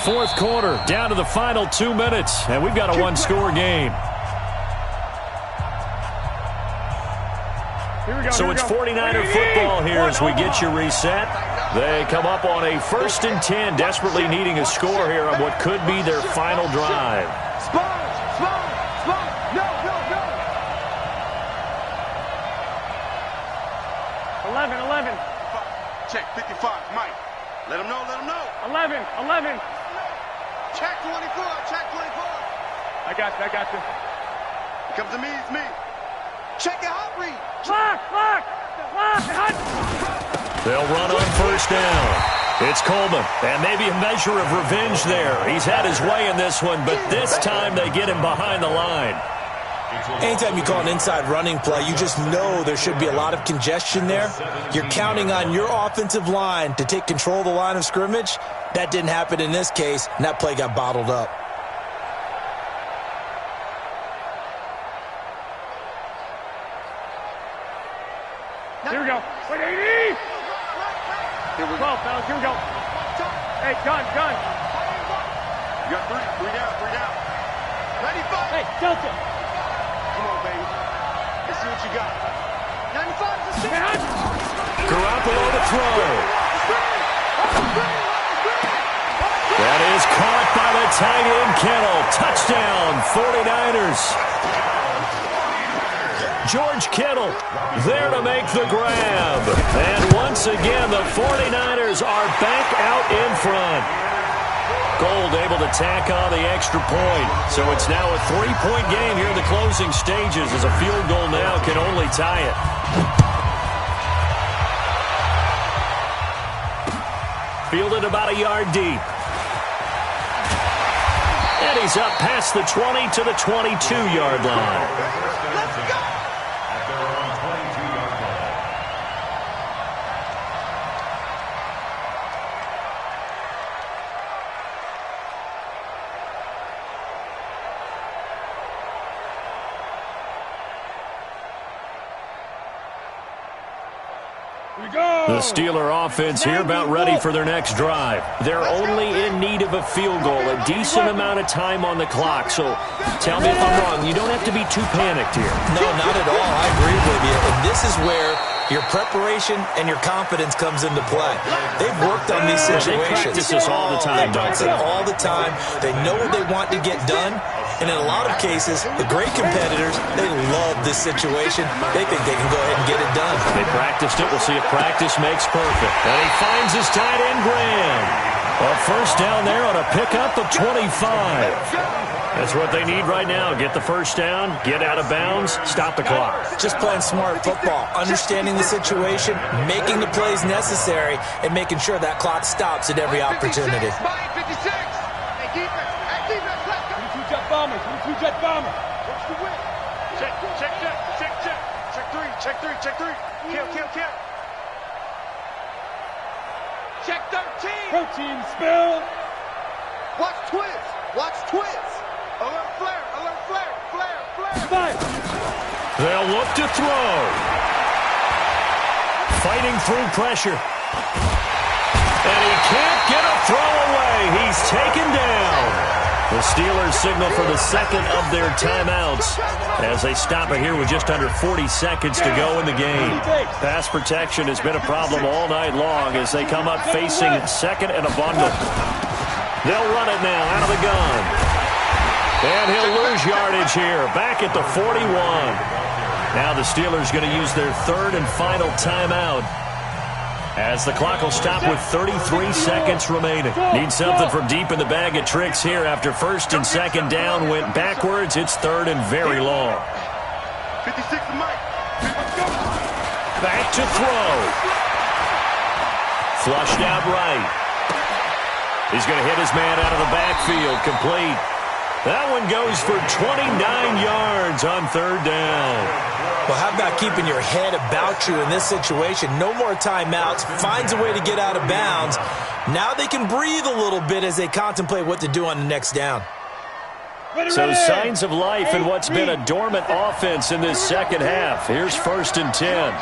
Speaker 1: Fourth quarter, down to the final 2 minutes, and we've got a one-score game. So it's 49er football here as we get you reset. They come up on a 1st and 10, desperately needing a score here on what could be their final drive.
Speaker 5: Sponge, sponge, sponge. No, no, no.
Speaker 2: 11, 11.
Speaker 5: Check 55, Mike. Let him know, let him know.
Speaker 2: 11, 11.
Speaker 5: Check 24, check 24.
Speaker 2: I got you, I got you.
Speaker 5: Here comes to me, it's me. Check your hot read.
Speaker 2: Lock, lock, lock, hot.
Speaker 1: They'll run on 1st down. It's Coleman, and maybe a measure of revenge there. He's had his way in this one, but this time they get him behind the line.
Speaker 3: Anytime you call an inside running play, you just know there should be a lot of congestion there. You're counting on your offensive line to take control of the line of scrimmage. That didn't happen in this case, and that play got bottled up.
Speaker 2: Here we go. Wait, 80!
Speaker 5: Here we go.
Speaker 2: 12, fellas. Here we go. Hey, gun, gun.
Speaker 5: You got three down, 95.
Speaker 2: Hey, Delta.
Speaker 5: Come on, baby. Let's see what you got. 95
Speaker 2: Hey, hot.
Speaker 1: Garoppolo to throw. That is caught by the tight end, Kittle. Touchdown, 49ers. George Kittle there to make the grab. And once again, the 49ers are back out in front. Gold able to tack on the extra point. So it's now a 3-point game here in the closing stages, as a field goal now can only tie it. Fielded about a yard deep. And he's up past the 20 to the 22-yard line.
Speaker 5: Let's go.
Speaker 4: At their own 22-yard line.
Speaker 1: The Steeler offense here about ready for their next drive. They're only in need of a field goal, a decent amount of time on the clock. So tell me if I'm wrong. You don't have to be too panicked here.
Speaker 3: No, not at all. I agree with you. And this is where your preparation and your confidence comes into play. They've worked on these situations.
Speaker 1: They practice this all the time,
Speaker 3: They practice it all the time. They know what they want to get done. And in a lot of cases, the great competitors, they love this situation. They think they can go ahead and get it done.
Speaker 1: They practiced it. We'll see if practice makes perfect. And he finds his tight end, Graham. A first down there on a pickup of 25. That's what they need right now. Get the first down, get out of bounds, stop the clock.
Speaker 3: Just playing smart football, understanding the situation, making the plays necessary, and making sure that clock stops at every opportunity.
Speaker 5: 56. Hey, defense. Hey, defense. Let's go.
Speaker 2: 22 jet bombers. 22 jet bombers.
Speaker 5: Watch the whip.
Speaker 2: Check, check, check.
Speaker 5: check three. Kill. Check 13.
Speaker 2: Protein spill.
Speaker 5: Watch twist. Alert flare.
Speaker 2: Five.
Speaker 1: They'll look to throw. Fighting through pressure. And he can't get a throw away. He's taken down. The Steelers signal for the second of their timeouts as they stop it here with just under 40 seconds to go in the game. Pass protection has been a problem all night long as they come up facing second and a bundle. They'll run it now out of the gun. And he'll lose yardage here, back at the 41. Now the Steelers going to use their third and final timeout as the clock will stop with 33 seconds remaining. Need something from deep in the bag of tricks here after first and second down went backwards. It's third and very long.
Speaker 5: 56 to Mike.
Speaker 1: Back to throw. Flushed out right. He's going to hit his man out of the backfield. Complete. That one goes for 29 yards on third down.
Speaker 3: Well, how about keeping your head about you in this situation? No more timeouts. Finds a way to get out of bounds. Now they can breathe a little bit as they contemplate what to do on the next down.
Speaker 1: So signs of life in what's been a dormant offense in this second half. Here's first and 10.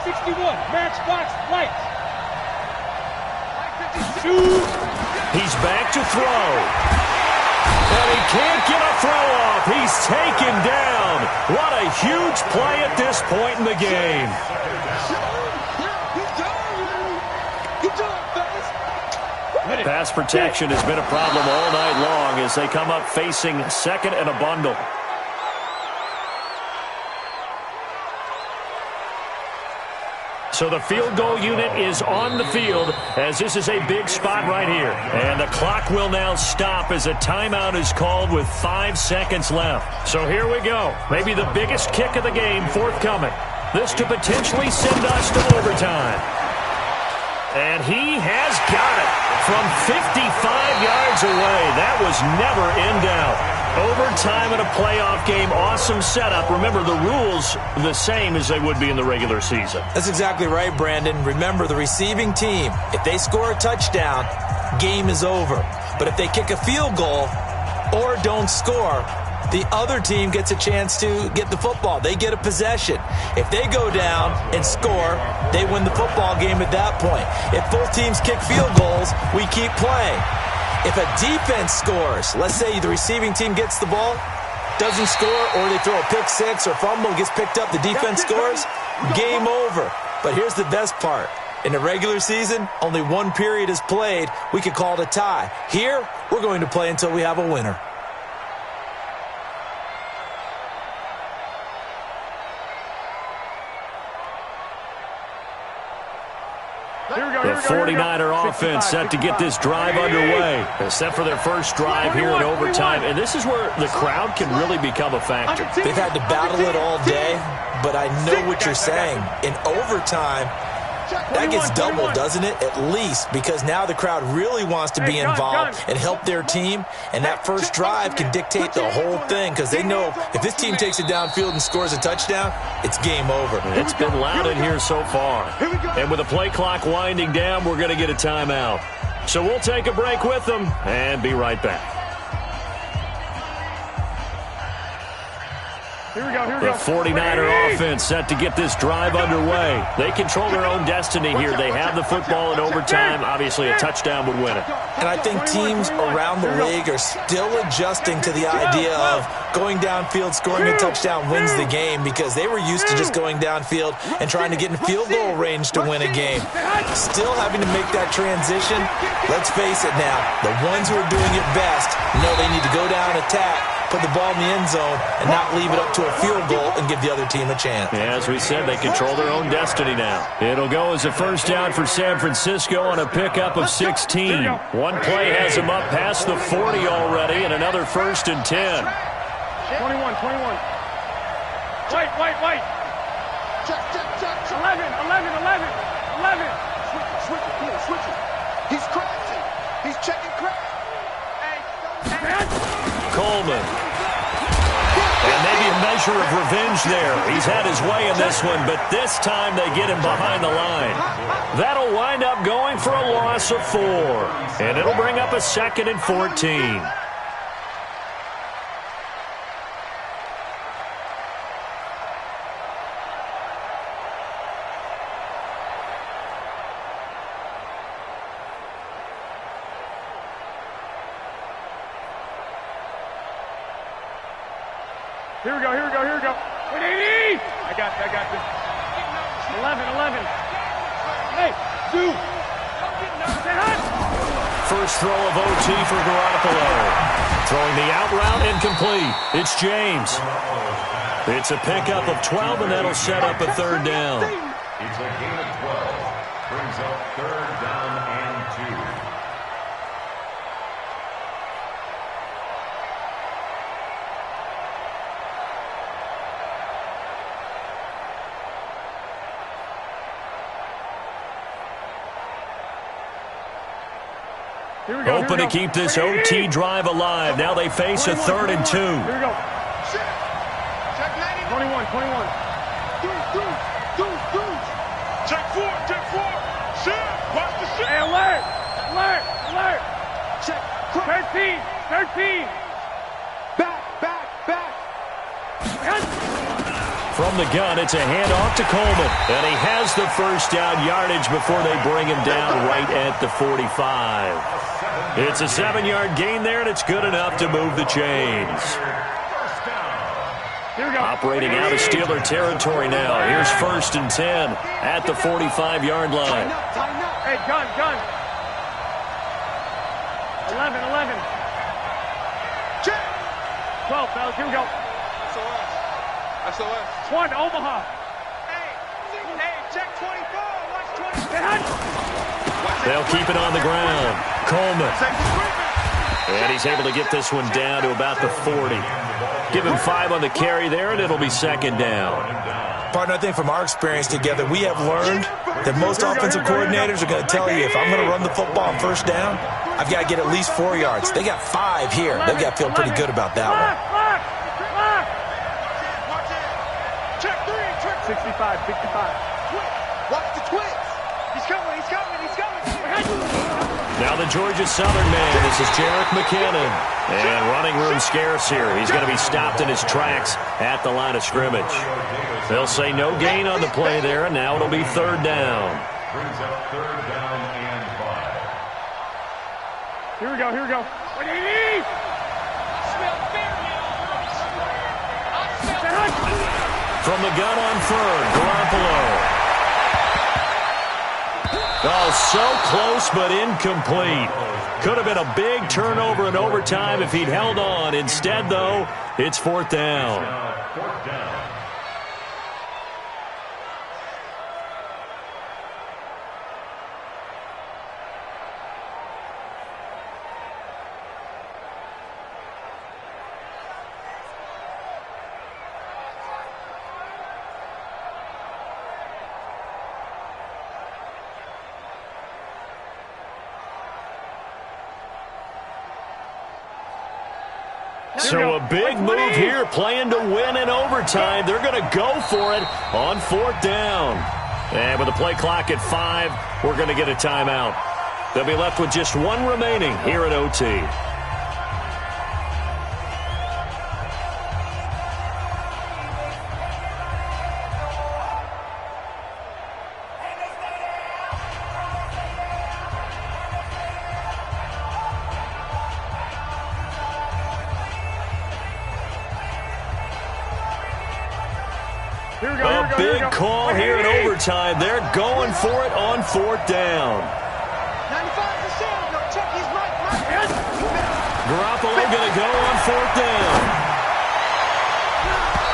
Speaker 2: 61. Matchbox lights.
Speaker 1: He's back to throw. And he can't get a throw off. He's taken down. What a huge play at this point in the game. Pass protection has been a problem all night long as they come up facing second and a bundle. So the field goal unit is on the field as this is a big spot right here. And the clock will now stop as a timeout is called with 5 seconds left. So here we go. Maybe the biggest kick of the game forthcoming. This to potentially send us to overtime. And he has got it from 55 yards away. That was never in doubt. Overtime in a playoff game, awesome setup. Remember, the rules the same as they would be in the regular season.
Speaker 3: That's exactly right, Brandon. Remember, the receiving team, if they score a touchdown, game is over. But if they kick a field goal or don't score, the other team gets a chance to get the football. They get a possession. If they go down and score, they win the football game at that point. If both teams kick field goals, we keep playing. If a defense scores, let's say the receiving team gets the ball, doesn't score, or they throw a pick six or fumble, gets picked up, the defense scores, game over. But here's the best part. In the regular season, only one period is played. We could call it a tie. Here, we're going to play until we have a winner.
Speaker 1: The 49er offense set to get this drive underway. They're set for their first drive here in overtime. And this is where the crowd can really become a factor.
Speaker 3: They've had to battle it all day, but I know what you're saying. In overtime, that gets doubled, doesn't it? At least, because now the crowd really wants to be involved and help their team. And that first drive can dictate the whole thing because they know if this team takes it downfield and scores a touchdown, it's game over.
Speaker 1: It's been loud in here so far. And with the play clock winding down, we're going to get a timeout. So we'll take a break with them and be right back. The 49er offense set to get this drive underway. They control their own destiny here. They have the football in overtime. Obviously, a touchdown would win it.
Speaker 3: And I think teams around the league are still adjusting to the idea of going downfield, scoring a touchdown wins the game because they were used to just going downfield and trying to get in field goal range to win a game. Still having to make that transition. Let's face it now, the ones who are doing it best know they need to go down, attack, put the ball in the end zone, and not leave it up to a field goal and give the other team a chance.
Speaker 1: Yeah, as we said, they control their own destiny now. It'll go as a first down for San Francisco on a pickup of 16. One play has them up past the 40 already, and another first and 10.
Speaker 2: 21. White.
Speaker 5: Check.
Speaker 2: 11. Switch it.
Speaker 5: He's crashing. He's checking crash.
Speaker 1: Coleman. And maybe a measure of revenge there. He's had his way in this one, but this time they get him behind the line. That'll wind up going for a loss of 4. And it'll bring up a 2nd and 14.
Speaker 2: Here we go, here we go, here we go. 180! I got this. 11. Hey, do.
Speaker 1: First throw of OT for Garoppolo. Throwing the out route incomplete. It's James. It's a pickup of 12, and that'll set up a 3rd down.
Speaker 4: It's a gain of 12. Brings up 3rd down and 2.
Speaker 1: Hoping to keep this OT drive alive. Now they face a 3rd and 2.
Speaker 2: Here we go. Check 21. Check 4. Shit. Watch the shit. Hey, alert. Check. 13. Back.
Speaker 1: From the gun, it's a handoff to Coleman. And he has the first down yardage before they bring him down right at the 45. It's a 7-yard gain there, and it's good enough to move the chains. Operating out of Steeler territory now. Here's 1st and 10 at the 45-yard line.
Speaker 2: Hey, gun. 11. Check. 12, fellas, here we go. SOS. 1, Omaha. Hey, check 24. Watch 20.
Speaker 1: They'll keep it on the ground. Coleman. And he's able to get this one down to about the 40. Give him 5 on the carry there, and it'll be 2nd down.
Speaker 3: Partner, I think from our experience together, we have learned that most offensive coordinators are going to tell you, if I'm going to run the football on 1st down, I've got to get at least 4 yards. They got 5 here. They've got to feel pretty good about that one.
Speaker 2: 65. Watch the twist. He's coming.
Speaker 1: Now the Georgia Southern man. This is Jerick McKinnon. And running room scarce here. He's going to be stopped in his tracks at the line of scrimmage. They'll say no gain on the play there, and now it'll be 3rd down.
Speaker 4: Brings up 3rd down and 5.
Speaker 2: Here we go. 180!
Speaker 1: From the gun on 3rd, Garoppolo. Oh, so close but incomplete. Could have been a big turnover in overtime if he'd held on. Instead, though, it's 4th down.
Speaker 4: 4th down.
Speaker 1: So a big move here, playing to win in overtime. They're going to go for it on 4th down. And with the play clock at 5, we're going to get a timeout. They'll be left with just 1 remaining here at OT. A big call here in overtime. They're going for it on 4th down.
Speaker 5: 95%. No, check his right.
Speaker 1: Garoppolo going to go on 4th down.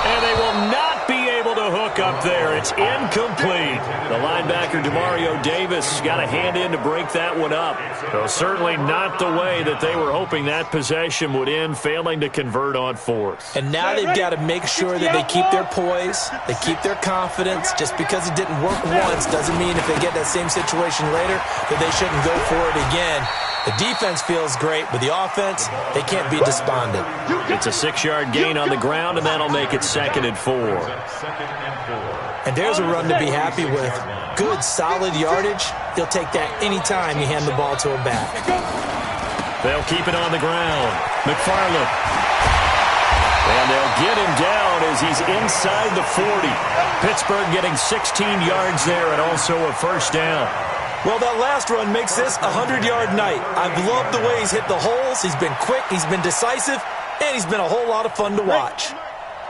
Speaker 1: And they will not be able to hook up there. It's incomplete. The linebacker kicker Demario Davis got a hand in to break that one up. So certainly not the way that they were hoping that possession would end, failing to convert on fourth.
Speaker 3: And now they've got to make sure that they keep their poise, they keep their confidence. Just because it didn't work once doesn't mean if they get that same situation later that they shouldn't go for it again. The defense feels great, but the offense, they can't be despondent.
Speaker 1: It's a 6-yard gain on the ground, and that'll make it 2nd and 4.
Speaker 3: And there's a run to be happy with. Good, solid yardage. He'll take that anytime you hand the ball to him back.
Speaker 1: They'll keep it on the ground. McFarland. And they'll get him down as he's inside the 40. Pittsburgh getting 16 yards there and also a first down.
Speaker 3: Well, that last run makes this a 100-yard night. I've loved the way he's hit the holes. He's been quick, he's been decisive, and he's been a whole lot of fun to watch.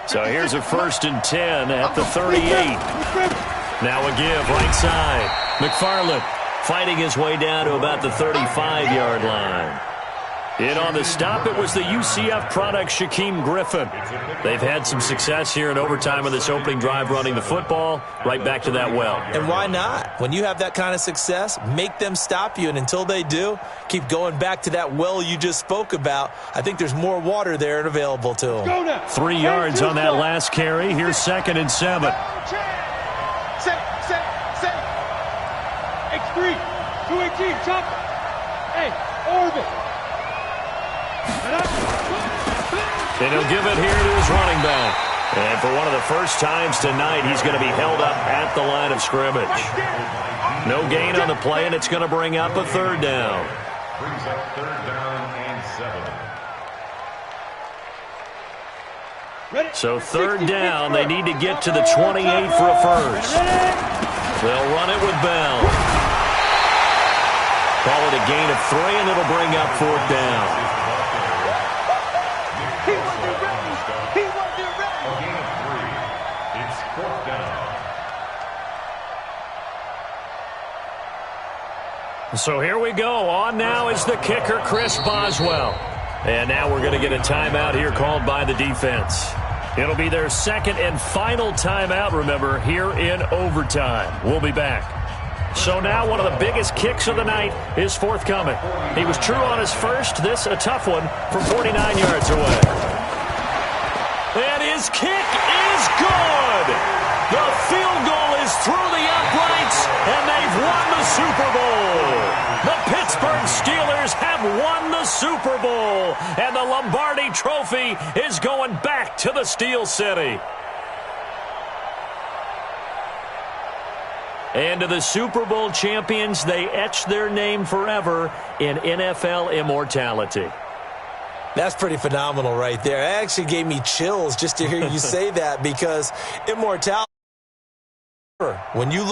Speaker 1: So here's a 1st and 10 at the 38. Now a give right side. McFarland fighting his way down to about the 35-yard line. In on the stop, it was the UCF product, Shaquem Griffin. They've had some success here in overtime on this opening drive running the football. Right back to that well.
Speaker 3: And why not? When you have that kind of success, make them stop you. And until they do, keep going back to that well you just spoke about. I think there's more water there and available to them.
Speaker 1: 3 yards on that last carry. Here's 2nd and 7.
Speaker 2: X3, 218, chop. Hey, orbit.
Speaker 1: And he'll give it here to his running back. And for one of the first times tonight, he's going to be held up at the line of scrimmage. No gain on the play, and it's going to bring up a 3rd down.
Speaker 4: Brings up 3rd down and 7.
Speaker 1: So 3rd down, they need to get to the 28 for a first. They'll run it with Bell. Call it a gain of 3, and it'll bring up 4th down. So here we go. On now is the kicker, Chris Boswell. And now we're going to get a timeout here called by the defense. It'll be their 2nd and final timeout, remember, here in overtime. We'll be back. So now one of the biggest kicks of the night is forthcoming. He was true on his first. This a tough one from 49 yards away. And his kick is good. The field goal is through the uprights, and they've won the Super Bowl. The Pittsburgh Steelers have won the Super Bowl, and the Lombardi Trophy is going back to the Steel City. And to the Super Bowl champions, they etch their name forever in NFL immortality.
Speaker 3: That's pretty phenomenal right there. It actually gave me chills just to hear you say that, because immortality, when you look